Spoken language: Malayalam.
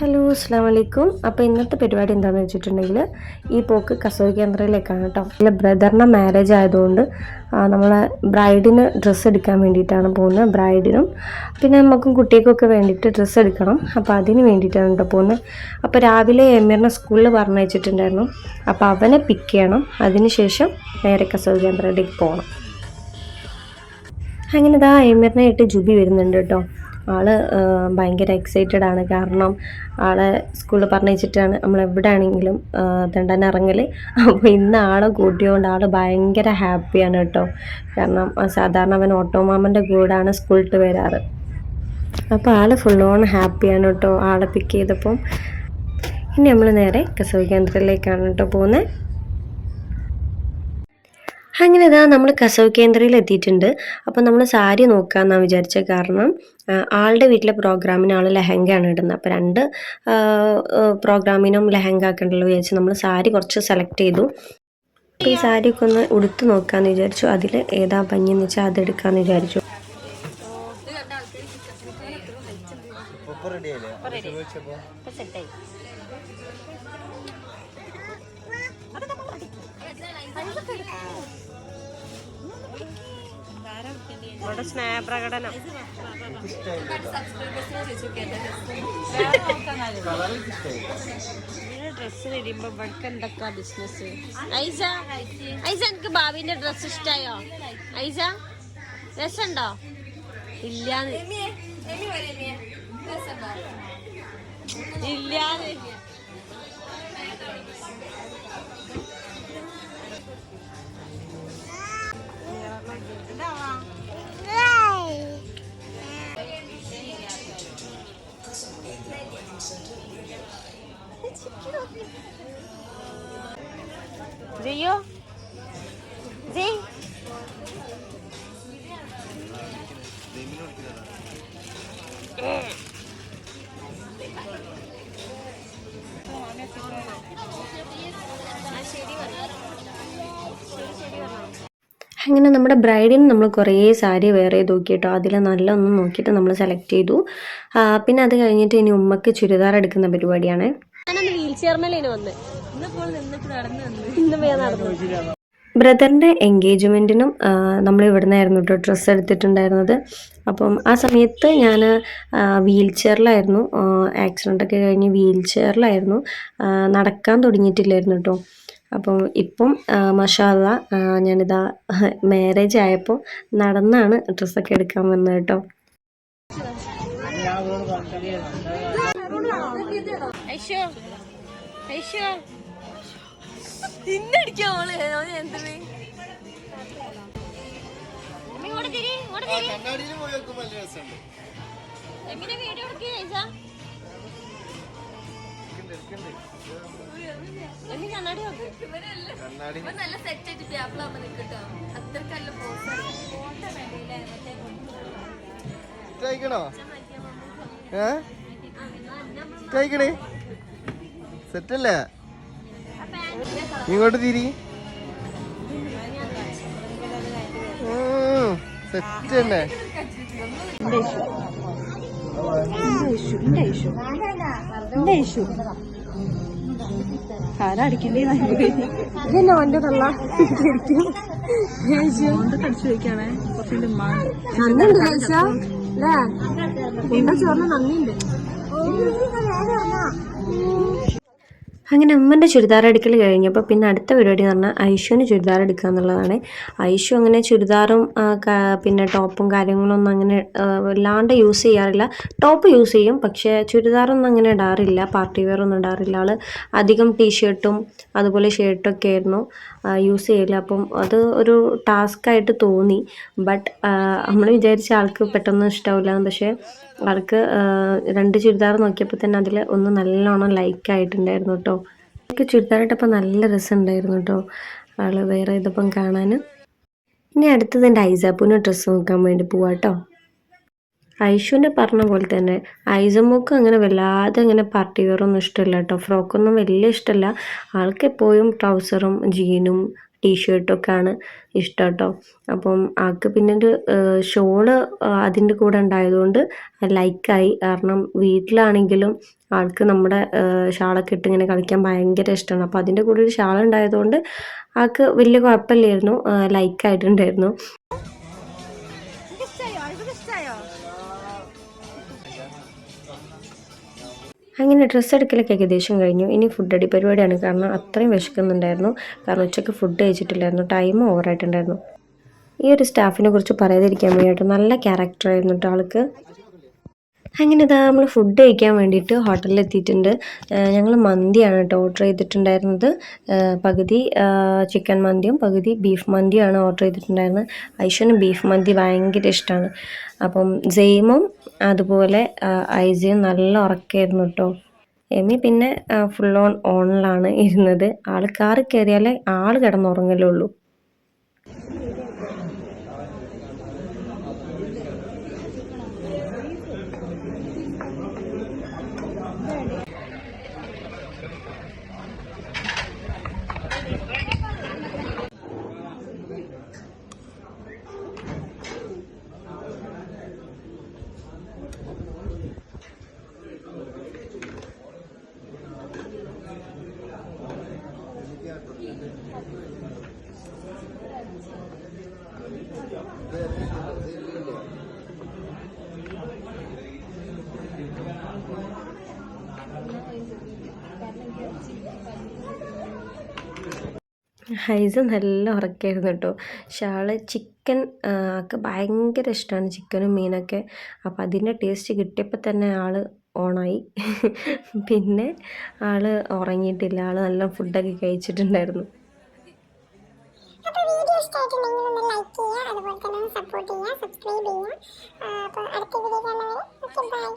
ഹലോ അസ്സാം വലൈക്കും. അപ്പോൾ ഇന്നത്തെ പരിപാടി എന്താണെന്ന് വെച്ചിട്ടുണ്ടെങ്കിൽ ഈ പോക്ക് കസവ് കേന്ദ്രയിലേക്കാണ് കേട്ടോ. എൻ്റെ ബ്രദറിൻ്റെ മാരേജ് ആയതുകൊണ്ട് നമ്മളെ ബ്രൈഡിന് ഡ്രസ്സ് എടുക്കാൻ വേണ്ടിയിട്ടാണ് പോകുന്നത്. ബ്രൈഡിനും പിന്നെ നമുക്കും കുട്ടികൾക്കൊക്കെ വേണ്ടിയിട്ട് ഡ്രസ്സ് എടുക്കണം. അപ്പോൾ അതിന് വേണ്ടിയിട്ടാണ് കേട്ടോ പോകുന്നത്. അപ്പോൾ രാവിലെ എമീറിനെ സ്കൂളിൽ പറഞ്ഞയച്ചിട്ടുണ്ടായിരുന്നു. അപ്പോൾ അവനെ പിക്ക് ചെയ്യണം. അതിന് ശേഷം നേരെ കസവ് കേന്ദ്രയിലേക്ക് പോകണം. അങ്ങനെ ഇതാ എമീറിനായിട്ട് ജുബി വരുന്നുണ്ട് കേട്ടോ. ആള് ഭയങ്കര എക്സൈറ്റഡ് ആണ്. കാരണം ആളെ സ്കൂളിൽ പറഞ്ഞിട്ടാണ് നമ്മൾ എവിടെ ആണെങ്കിലും തെണ്ടാൻ ഇറങ്ങൽ. അപ്പോൾ ഇന്ന് ആളെ കൂട്ടിയോണ്ട് ആൾ ഭയങ്കര ഹാപ്പിയാണ് കേട്ടോ. കാരണം സാധാരണ അവൻ ഓട്ടോമാമൻ്റെ കൂടാണ് സ്കൂളിട്ട് വരാറ്. അപ്പോൾ ആൾ ഫുൾ ഓൺ ഹാപ്പിയാണ് കേട്ടോ ആളെ പിക്ക് ചെയ്തപ്പം. ഇനി നമ്മൾ നേരെ കസവ് കേന്ദ്രത്തിലേക്കാണ് കേട്ടോ പോകുന്നത്. അങ്ങനെ ഇതാ നമ്മൾ കസവ് കേന്ദ്രയിൽ എത്തിയിട്ടുണ്ട്. അപ്പോൾ നമ്മൾ സാരി നോക്കാമെന്നാണ് വിചാരിച്ചത്. കാരണം ആളുടെ വീട്ടിലെ പ്രോഗ്രാമിന് ആൾ ലെഹങ്കയാണ് ഇടുന്നത്. അപ്പോൾ രണ്ട് പ്രോഗ്രാമിനും ലെഹങ്ക ആക്കണ്ടല്ലോ വിചാരിച്ചു നമ്മൾ സാരി കുറച്ച് സെലക്ട് ചെയ്തു. അപ്പോൾ ഈ സാരിയൊക്കെ ഒന്ന് ഉടുത്ത് നോക്കാമെന്ന് വിചാരിച്ചു. അതിൽ ഏതാ ഭംഗിയെന്ന് വെച്ചാൽ അതെടുക്കാമെന്ന് വിചാരിച്ചു. ഇവിടെ സ്നേഹപ്രകടനം ഡ്രസ് വരുമ്പോ ഇവിടക്ക് എന്തൊക്കെ ബിസിനസ്. ഐസ ഐസ എനിക്ക് ഭാവിന്റെ ഡ്രസ് ഇഷ്ടായോ? ഐസ രസമുണ്ടോ? ഇല്ലാന്ന് ഇല്ലാന്ന് ജയ്യോ ജയ് അങ്ങനെ നമ്മുടെ ബ്രൈഡിന് നമ്മൾ കുറേ സാരി വേറെ ചെയ്ത് നോക്കി കേട്ടോ. അതിൽ നല്ല ഒന്നും നോക്കിയിട്ട് നമ്മൾ സെലക്ട് ചെയ്തു. പിന്നെ അത് കഴിഞ്ഞിട്ട് ഇനി ഉമ്മക്ക് ചുരിദാർ എടുക്കുന്ന പരിപാടിയാണ്. ബ്രദറിൻ്റെ എൻഗേജ്മെൻറ്റിനും നമ്മൾ ഇവിടുന്നായിരുന്നു കേട്ടോ ഡ്രസ്സ് എടുത്തിട്ടുണ്ടായിരുന്നത്. അപ്പം ആ സമയത്ത് ഞാൻ വീൽ ചെയറിലായിരുന്നു. ആക്സിഡൻ്റൊക്കെ കഴിഞ്ഞ് വീൽ ചെയറിലായിരുന്നു. നടക്കാൻ തുടങ്ങിയിട്ടില്ലായിരുന്നു കേട്ടോ. അപ്പം ഇപ്പം മാഷാ അല്ലാ ഞാനിതാ മാരേജ് ആയപ്പോൾ നടന്നാണ് ഡ്രസ്സൊക്കെ എടുക്കാൻ വന്നത് കേട്ടോ. നല്ല സെറ്റ് ആയിട്ട് ടാപ്പിലാവുമ്പോ നിൽക്കട്ടോ. അത്രക്കല്ല സെറ്റല്ലേ? ഇങ്ങോട്ട് തിരി. സെറ്റ് തന്നെ. ആരടിക്കണ്ടേ ഓന്റെ തള്ള കടിച്ചു വയ്ക്കാണേ. നന്ദിണ്ട് കഴിച്ച ചോറിന് നന്ദിയുണ്ട്. അങ്ങനെ ഉമ്മൻ്റെ ചുരിദാർ എടുക്കൽ കഴിഞ്ഞപ്പോൾ പിന്നെ അടുത്ത പരിപാടി എന്ന് പറഞ്ഞാൽ ഐഷുവിന് ചുരിദാർ എടുക്കുക എന്നുള്ളതാണ്. ഐഷു അങ്ങനെ ചുരിദാറും പിന്നെ ടോപ്പും കാര്യങ്ങളൊന്നും അങ്ങനെ വല്ലാണ്ട് യൂസ് ചെയ്യാറില്ല. ടോപ്പ് യൂസ് ചെയ്യും, പക്ഷേ ചുരിദാറൊന്നും അങ്ങനെ ഇടാറില്ല. പാർട്ടി വെയർ ഒന്നും ഇടാറില്ല. ആൾ അധികം ടീഷർട്ടും അതുപോലെ ഷർട്ടൊക്കെ ആയിരുന്നു യൂസ് ചെയ്യില്ല. അപ്പം അത് ഒരു ടാസ്ക്കായിട്ട് തോന്നി. ബട്ട് നമ്മൾ വിചാരിച്ച ആൾക്ക് പെട്ടെന്ന് ഇഷ്ടാവില്ല. പക്ഷേ ആൾക്ക് രണ്ട് ചുരിദാർ നോക്കിയപ്പോൾ തന്നെ അതിൽ ഒന്ന് നല്ലോണം ലൈക്കായിട്ടുണ്ടായിരുന്നു കേട്ടോ. എനിക്ക് ചുരിദാറിട്ടപ്പോൾ നല്ല രസമുണ്ടായിരുന്നു കേട്ടോ ആൾ വേറെ ഇതപ്പം കാണാൻ. ഇനി അടുത്തത് എൻ്റെ ഐസാപ്പൂന് ഡ്രസ്സ് നോക്കാൻ വേണ്ടി പോവാം കേട്ടോ. ഐഷുവിൻ്റെ പറഞ്ഞ പോലെ തന്നെ ഐസമ്മൂക്ക് അങ്ങനെ വല്ലാതെ അങ്ങനെ പാർട്ടി വെയറൊന്നും ഇഷ്ടമില്ല കേട്ടോ. ഫ്രോക്കൊന്നും വലിയ ഇഷ്ടമല്ല. ആൾക്ക് എപ്പോഴും ട്രൗസറും ജീനും ടീഷർട്ടൊക്കെയാണ് ഇഷ്ടം കേട്ടോ. അപ്പം ആൾക്ക് പിന്നെ ഒരു ഷോള് അതിൻ്റെ കൂടെ ഉണ്ടായതുകൊണ്ട് ലൈക്കായി. കാരണം വീട്ടിലാണെങ്കിലും ആൾക്ക് നമ്മുടെ ഷാളൊക്കെ ഇട്ട് ഇങ്ങനെ കളിക്കാൻ ഭയങ്കര ഇഷ്ടമാണ്. അപ്പോൾ അതിൻ്റെ കൂടെ ഒരു ഷാൾ ഉണ്ടായതുകൊണ്ട് ആൾക്ക് വലിയ കുഴപ്പമില്ലായിരുന്നു, ലൈക്കായിട്ടുണ്ടായിരുന്നു. അങ്ങനെ ഡ്രസ്സ് എടുക്കലൊക്കെ ഏകദേശം കഴിഞ്ഞു. ഇനി ഫുഡ് അടി പരിപാടിയാണ്. കാരണം അത്രയും വിശക്കുന്നുണ്ടായിരുന്നു. കാരണം ഉച്ചയ്ക്ക് ഫുഡ് കഴിച്ചിട്ടില്ലായിരുന്നു, ടൈം ഓവറായിട്ടുണ്ടായിരുന്നു. ഈ ഒരു സ്റ്റാഫിനെ കുറിച്ച് പറയാതിരിക്കാൻ വേണ്ടിയിട്ട് നല്ല ക്യാരക്ടറായിരുന്നു കേട്ടോ ആൾക്ക്. അങ്ങനെ ഇതാ നമ്മൾ ഫുഡ് കഴിക്കാൻ വേണ്ടിയിട്ട് ഹോട്ടലിൽ എത്തിയിട്ടുണ്ട്. ഞങ്ങൾ മന്തിയാണ് കേട്ടോ ഓർഡർ ചെയ്തിട്ടുണ്ടായിരുന്നത്. പകുതി ചിക്കൻ മന്തിയും പകുതി ബീഫ് മന്തിയാണ് ഓർഡർ ചെയ്തിട്ടുണ്ടായിരുന്നത്. ഐഷുവിന് ബീഫ് മന്തി ഭയങ്കര ഇഷ്ടമാണ്. അപ്പം സെയിമും അതുപോലെ ഐസിയും നല്ല ഉറക്കമായിരുന്നു കേട്ടോ. എമി പിന്നെ ഫുൾ ഓണിലാണ് ഇരുന്നത്. ആൾ കാറ് കയറിയാലേ ആൾ കിടന്നുറങ്ങലുള്ളൂ. ഹൈസ് നല്ല ഉറക്കമായിരുന്നു കേട്ടോ. പക്ഷെ ചിക്കൻ ഒക്കെ ഭയങ്കര ഇഷ്ടമാണ്, ചിക്കനും മീനൊക്കെ. അപ്പോൾ അതിൻ്റെ ടേസ്റ്റ് കിട്ടിയപ്പോൾ തന്നെ ഓണായി. പിന്നെ ഉറങ്ങിയിട്ടില്ല, നല്ല ഫുഡൊക്കെ കഴിച്ചിട്ടുണ്ടായിരുന്നു. അപ്പോൾ വീഡിയോ ഇഷ്ടമായിട്ടുണ്ടെങ്കിൽ ഒന്ന് ലൈക്ക് ചെയ്യുക, അതുപോലെ തന്നെ സപ്പോർട്ട് ചെയ്യുക, സബ്സ്ക്രൈബ് ചെയ്യുക. അപ്പോൾ അടുത്ത വീഡിയോ കാണുന്നവരെ ബൈ.